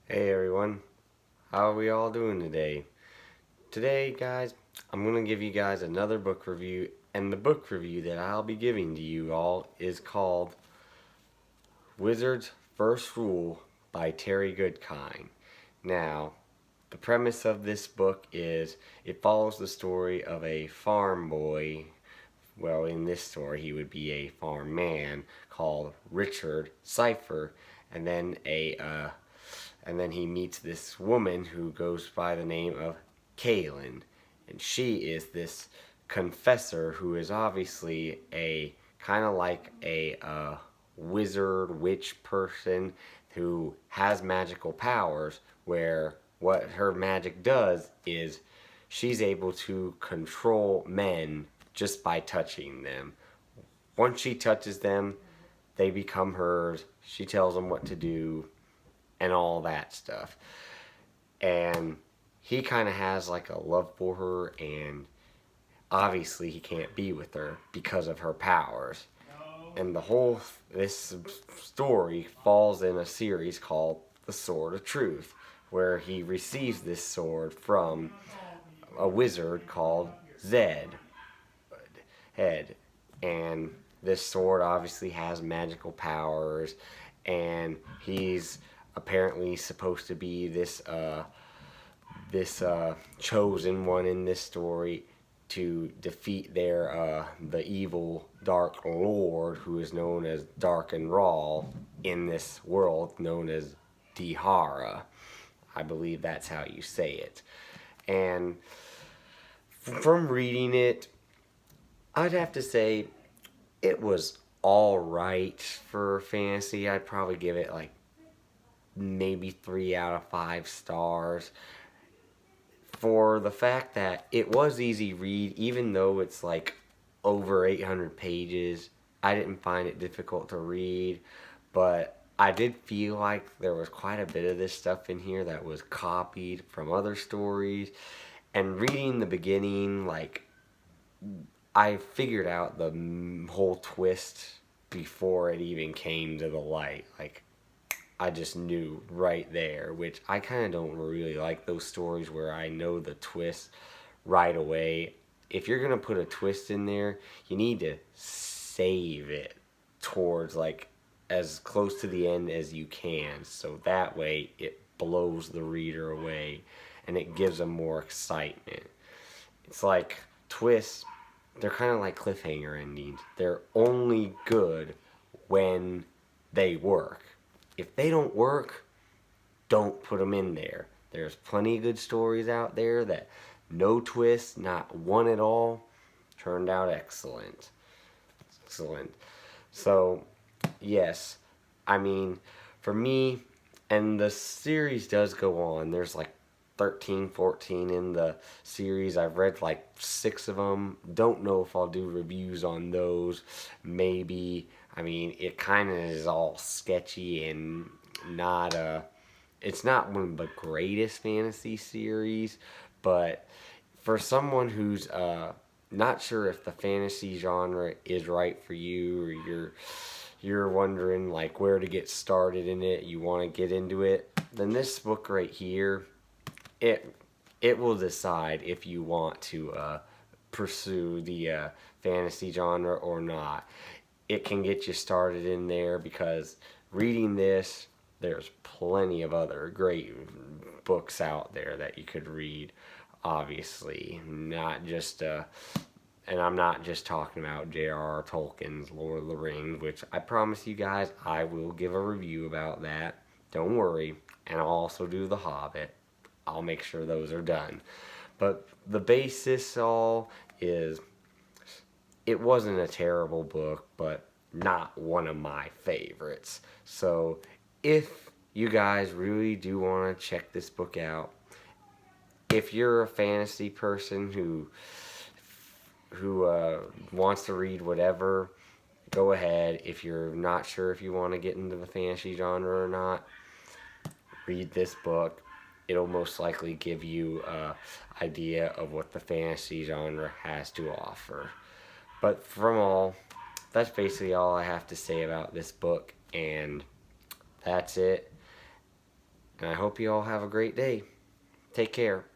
Hey everyone, how are we all doing today? Today, guys, I'm going to give you guys another book review, and the book review that I'll be giving to you all is called Wizard's First Rule by Terry Goodkind. Now, the premise of this book is it follows the story of a farm boy. Well, in this story, he would be a farm man called Richard Cipher, and then he meets this woman who goes by the name of Kaylin, and she is this confessor who is obviously a kind of like a wizard witch person who has magical powers. Where what her magic does is she's able to control men just by touching them. Once she touches them, they become hers. She tells them what to do and all that stuff. And he kind of has like a love for her, and obviously he can't be with her because of her powers. And the whole this story falls in a series called The Sword of Truth, where he receives this sword from a wizard called Zed Head. And this sword obviously has magical powers, and he's apparently supposed to be this chosen one in this story to defeat the evil Dark Lord, who is known as Dark and Raw in this world, known as Dihara. I believe that's how you say it. And from reading it, I'd have to say it was all right for fantasy. I'd probably give it like maybe 3 out of 5 stars for the fact that it was easy read, even though it's like over 800 pages. I didn't find it difficult to read, but I did feel like there was quite a bit of this stuff in here that was copied from other stories. And reading the beginning, like, I figured out the whole twist before it even came to the light. Like, I just knew right there, which I kind of don't really like those stories where I know the twist right away. If you're going to put a twist in there, you need to save it towards like as close to the end as you can, so that way it blows the reader away and it gives them more excitement. It's like twists, they're kind of like cliffhanger endings. They're only good when they work. If they don't work, don't put them in there. There's plenty of good stories out there that no twist, not one at all, turned out excellent. Excellent. So, yes, I mean, for me, and the series does go on. There's like 13, 14 in the series. I've read like 6 of them. Don't know if I'll do reviews on those. Maybe. I mean, it kind of is all sketchy and not it's not one of the greatest fantasy series, but for someone who's not sure if the fantasy genre is right for you, or you're wondering like where to get started in it, you want to get into it, then this book right here, it it will decide if you want to pursue the fantasy genre or not. It can get you started in there because reading this, there's plenty of other great books out there that you could read. Obviously, not just and I'm not just talking about J.R.R. Tolkien's Lord of the Rings, which I promise you guys I will give a review about that. Don't worry. And I'll also do The Hobbit. I'll make sure those are done. But the basis all is it wasn't a terrible book, but not one of my favorites. So if you guys really do want to check this book out, if you're a fantasy person who wants to read whatever, go ahead. If you're not sure if you want to get into the fantasy genre or not, read this book. It'll most likely give you an idea of what the fantasy genre has to offer. But from all, that's basically all I have to say about this book, and that's it. And I hope you all have a great day. Take care.